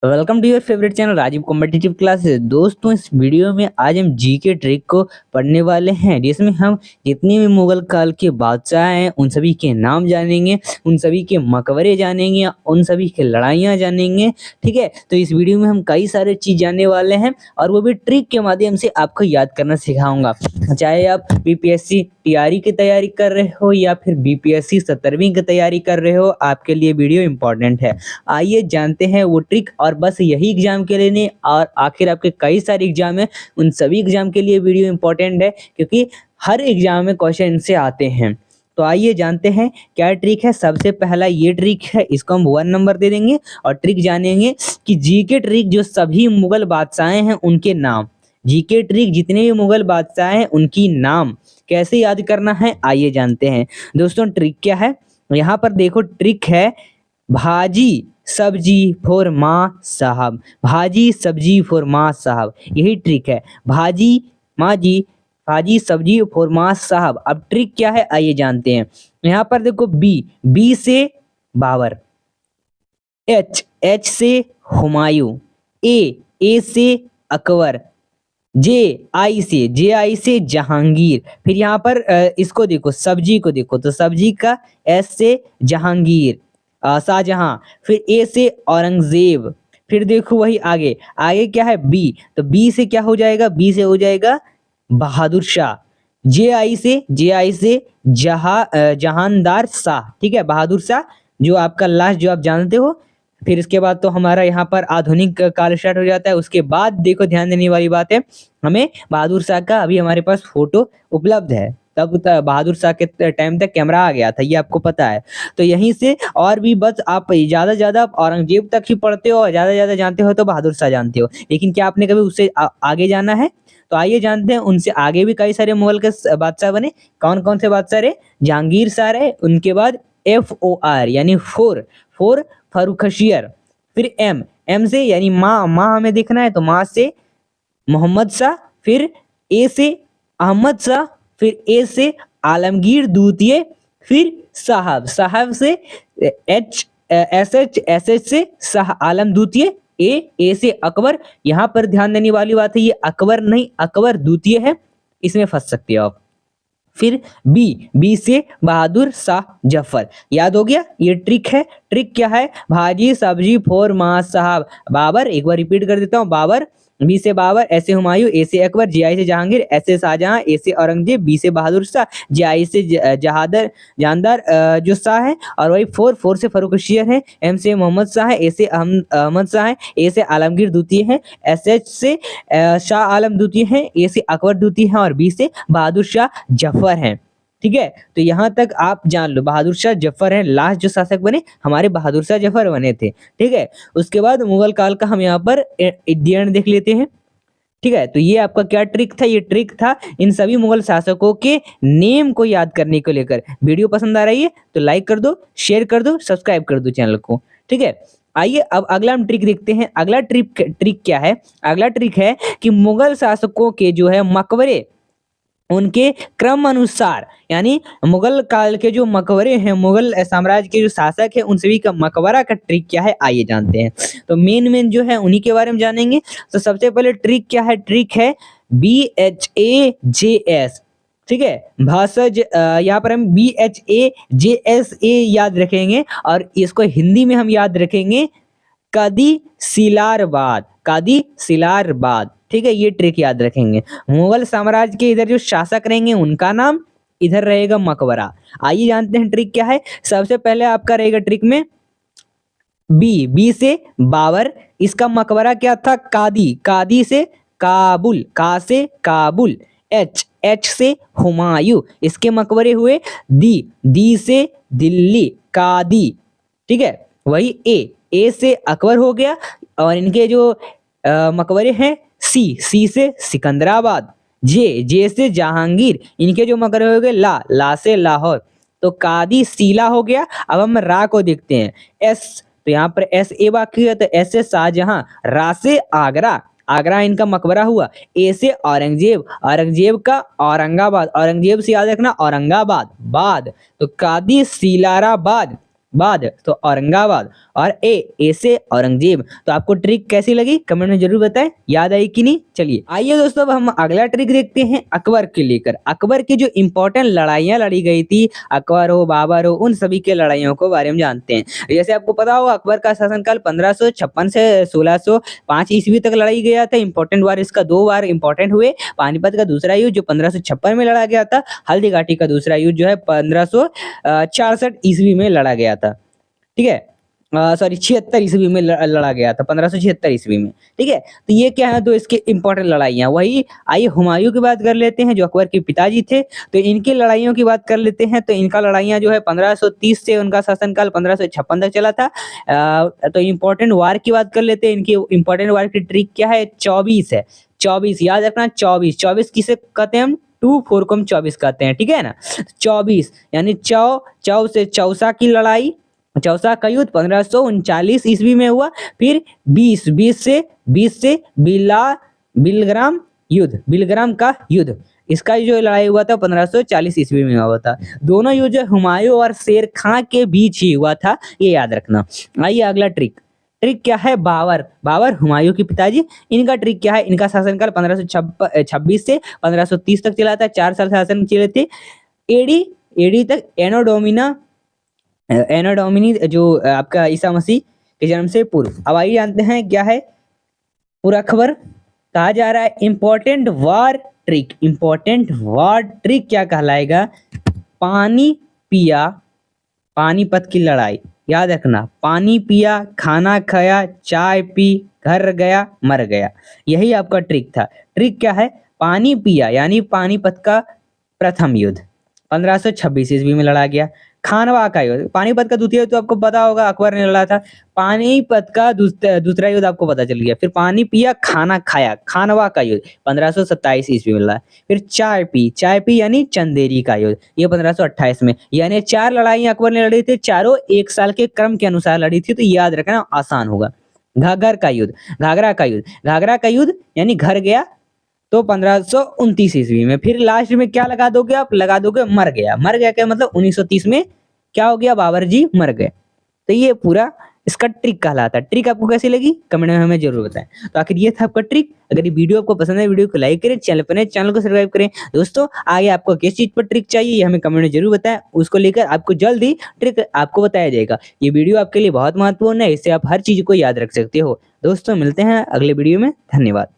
Welcome to your favourite channel Rajiv competitive classes. दोस्तों, इस video में आज हम जीके ट्रिक को पढ़ने वाले हैं, जिसमें हम जितने भी मुगल काल के बादशाह हैं उन सभी के नाम जानेंगे, उन सभी के मकबरे जानेंगे, उन सभी के लड़ाइयाँ जानेंगे। ठीक है, तो इस वीडियो में हम कई सारे चीज जानने वाले हैं और वो भी ट्रिक के माध्यम से आपको याद करना सिखाऊंगा। चाहे आप बीपीएससी टीआरई की तैयारी कर रहे हो या फिर बीपीएससी 17वीं की तैयारी कर रहे हो, आपके लिए वीडियो इंपॉर्टेंट है। आइए जानते हैं वो ट्रिक। और बस यही एग्जाम के लिए नहीं, और आखिर आपके कई सारे एग्जाम है, उन सभी एग्जाम के लिए वीडियो इंपॉर्टेंट है, क्योंकि हर एग्जाम में क्वेश्चन इनसे आते हैं। तो आइए जानते हैं क्या ट्रिक है। सबसे पहला ये ट्रिक है, इसको हम 1 नंबर दे देंगे और ट्रिक जानेंगे कि जीके ट्रिक जो सभी मुगल बादशाह हैं उनके नाम, जीके ट्रिक जितने भी मुगल बादशाह हैं उनकी नाम कैसे याद करना है, आइए जानते हैं। दोस्तों, ट्रिक क्या है, यहाँ पर देखो ट्रिक है भाजी सब्जी फॉर माँ साहब, भाजी सब्जी फॉर माँ साहब, यही ट्रिक है। भाजी माँ जी, भाजी सब्जी फॉर माँ साहब। अब ट्रिक क्या है आइए जानते हैं। यहाँ पर देखो बी से बाबर, एच से हुमायूं, ए से अकबर, जे आई से जहांगीर। फिर यहाँ पर इसको देखो, सब्जी को देखो तो सब्जी का एस से जहांगीर, शाहजहां। फिर ए से औरंगजेब। फिर देखो वही आगे क्या है, बी, तो बी से क्या हो जाएगा, बी से हो जाएगा बहादुर शाह। जे आई से जहानदार शाह। ठीक है, बहादुर शाह जो आपका लास्ट जो आप जानते हो। फिर इसके बाद तो हमारा यहाँ पर आधुनिक काल स्टार्ट हो जाता है। उसके बाद देखो ध्यान देने वाली बात है, हमें बहादुर शाह का अभी हमारे पास फोटो उपलब्ध है। तब बहादुर शाह के टाइम तक कैमरा आ गया था, ये आपको पता है। तो यहीं से और भी बस आप ज्यादा ज्यादा औरंगजेब तक ही पढ़ते हो और ज्यादा ज्यादा जानते हो तो बहादुर शाह जानते हो, लेकिन क्या आपने कभी उससे आगे जाना है? तो आइए जानते हैं। उनसे आगे भी कई सारे मुगल के बादशाह बने। कौन कौन से बादशाह रहे? जहांगीर शाह रहे, उनके बाद FOR यानी फोर फर्रुखशियर। फिर एम से यानी माँ हमें देखना है तो माँ से मोहम्मद शाह। फिर ए से अहमद शाह। फिर ए से आलमगीर द्वितीय। फिर साहब से एस से शाह आलम द्वितीय। ए से अकबर। यहाँ पर ध्यान देने वाली बात है, ये अकबर नहीं, अकबर द्वितीय है, इसमें फंस सकते हो आप। फिर बी से बहादुर शाह जफर। याद हो गया, ये ट्रिक है। ट्रिक क्या है? भाजी सब्जी फॉर माँ साहब, बाबर। एक बार रिपीट कर देता हूँ, बाबर, बी से बाबर, ऐसे हुमायूं, ए से अकबर, जे आई से जहांगीर, ऐसे शाहजहां, ए से औरंगजेब, बी से बहादुर शाह, जे आई से जानदार जो शाह है, और वही फोर से फर्रुखशियर है, एम से मोहम्मद शाह है, ए से अहमद शाह है, ए से आलमगीर द्वितीय है, एच से शाह आलम द्वितीय है, ए से अकबर द्वितीय है, और बी से बहादुर शाह जफर है। ठीक है, तो यहाँ तक आप जान लो, बहादुर शाह जफर है लास्ट जो शासक बने, हमारे बहादुर शाह जफर बने थे। ठीक है, उसके बाद मुगल काल का हम यहाँ पर अध्ययन देख लेते हैं। ठीक है, तो ये आपका क्या ट्रिक था? ये ट्रिक था इन सभी मुगल शासकों के नेम को याद करने को लेकर। वीडियो पसंद आ रही है तो लाइक कर दो, शेयर कर दो, सब्सक्राइब कर दो चैनल को। ठीक है, आइए अब अगला हम ट्रिक देखते हैं। अगला ट्रिक क्या है? अगला ट्रिक है कि मुगल शासकों के जो है मकबरे, उनके क्रम अनुसार, यानी मुगल काल के जो मकबरे हैं, मुगल साम्राज्य के जो शासक हैं, उन सभी का मकबरा का ट्रिक क्या है आइए जानते हैं। तो मेन जो है उन्हीं के बारे में जानेंगे। तो सबसे पहले ट्रिक क्या है? ट्रिक है BHAJS। ठीक है, भाषज, यहाँ पर हम BHAJSA याद रखेंगे, और इसको हिंदी में हम याद रखेंगे कादी सिलारबाद। ठीक है, ये ट्रिक याद रखेंगे। मुगल साम्राज्य के इधर जो शासक रहेंगे उनका नाम, इधर रहेगा मकबरा। आइए जानते हैं ट्रिक क्या है। सबसे पहले आपका रहेगा ट्रिक में बी से बाबर, इसका मकबरा क्या था? कादी से काबुल, का से काबुल। एच से हुमायूं, इसके मकबरे हुए दी से दिल्ली, कादी। ठीक है, वही ए से अकबर हो गया, और इनके जो मकबरे हैं सी से सिकंदराबाद। जे से जहांगीर, इनके जो मकबरे हो गए ला से लाहौर। तो कादी सीला हो गया। अब हम रा को देखते हैं, एस, तो यहाँ पर एस ए बाकी है, तो एस से शाहजहां, रा से आगरा इनका मकबरा हुआ। ए से औरंगजेब का औरंगाबाद, औरंगजेब से याद रखना औरंगाबाद, बाद, तो कादी सीलाराबाद। बाद तो औरंगाबाद, और ए से औरंगजेब। तो आपको ट्रिक कैसी लगी कमेंट में जरूर बताएं, याद आई कि नहीं। चलिए आइए दोस्तों अब हम अगला ट्रिक देखते हैं अकबर के लेकर। अकबर की जो इंपॉर्टेंट लड़ाइयां लड़ी गई थी, अकबर हो बाबर हो, उन सभी के लड़ाइयों को बारे में जानते हैं। जैसे आपको पता होगा अकबर का शासनकाल 1556 से 1605 ईस्वी तक लड़ाई गया था। इंपॉर्टेंट वार इसका 2 बार इंपॉर्टेंट हुए। पानीपत का दूसरा युद्ध जो 1556 में लड़ा गया था, हल्दी घाटी का दूसरा युद्ध जो है 1566 ईस्वी में लड़ा गया था, ठीक है। सॉरी 76 ईस्वी में लड़ा गया था, 1576 ईस्वी में, ठीक है। तो ये क्या है, तो इसके इंपॉर्टेंट लड़ाइयाँ। वही आइए हुमायूं की बात कर लेते हैं, जो अकबर के पिताजी थे। तो इनकी लड़ाइयों की बात कर लेते हैं। तो इनका लड़ाइयाँ जो है 1530 से उनका शासनकाल 1556 तक चला था। तो इंपॉर्टेंट वार की बात कर लेते हैं। इनकी इंपॉर्टेंट वार की ट्रिक क्या है, 24 है। 24 याद रखना, 24 किसे कहते हैं हम, 2-4 को हम 24 कहते हैं, ठीक है ना। 24 यानी चौ से चौसा की लड़ाई, चौसा का युद्ध 1539 ईस्वी में हुआ। फिर 20 से बिलग्राम युद्ध, बिलग्राम का युद्ध, इसका जो लड़ाई हुआ था 1540 ईस्वी में हुआ था। दोनों युद्ध हुमायूं और शेर खां के बीच ही हुआ था, ये याद रखना। आइए अगला ट्रिक क्या है, बाबर हुमायूं के पिताजी। इनका ट्रिक क्या है, इनका शासनकाल 1526 से 1530 तक चला था, 4 साल शासन चले थे। एडी तक एनो डोमिनी जो आपका ईसा मसीह के जन्म से पूर्व। अब आइए जानते हैं क्या है पूरा खबर। कहा जा रहा है इंपॉर्टेंट वार ट्रिक क्या कहलाएगा, पानी पिया, पानीपत की लड़ाई, याद रखना। पानी पिया, खाना खाया, चाय पी, घर गया, मर गया, यही आपका ट्रिक था। ट्रिक क्या है, पानी पिया यानी पानीपत का प्रथम युद्ध 1526 ईस्वी में लड़ा गया। खानवा का युद्ध, पानीपत का द्वितीय युद्ध तो आपको पता होगा अकबर ने लड़ा था। पानीपत का दूसरा युद्ध आपको पता चल गया। फिर पानी पिया, खाना खाया, खानवा का युद्ध 1527 ईस्वी में लड़ा। फिर चाय पी यानी चंदेरी का युद्ध, ये 1528 में। यानी 4 लड़ाइयां अकबर ने लड़ी थी, चारों 1 साल के क्रम के अनुसार लड़ी थी, तो याद रखना आसान होगा। घाघरा का युद्ध यानी घर गया, तो 1529 ईस्वी में। फिर लास्ट में क्या लगा दोगे आप, लगा दोगे मर गया क्या मतलब 1930 में क्या हो गया, बाबर जी मर गए। तो ये पूरा इसका ट्रिक कहलाता है। ट्रिक आपको कैसी लगी कमेंट में हमें जरूर बताएं। तो आखिर ये था आपका ट्रिक। अगर ये वीडियो आपको पसंद है, वीडियो को लाइक करें, चैनल पर नए चैनल को सब्सक्राइब करें। दोस्तों आगे आपको किस चीज पर ट्रिक चाहिए ये हमें कमेंट में जरूर बताएं, उसको लेकर आपको जल्द ही ट्रिक आपको बताया जाएगा। ये वीडियो आपके लिए बहुत महत्वपूर्ण है, इससे आप हर चीज को याद रख सकते हो। दोस्तों मिलते हैं अगले वीडियो में, धन्यवाद।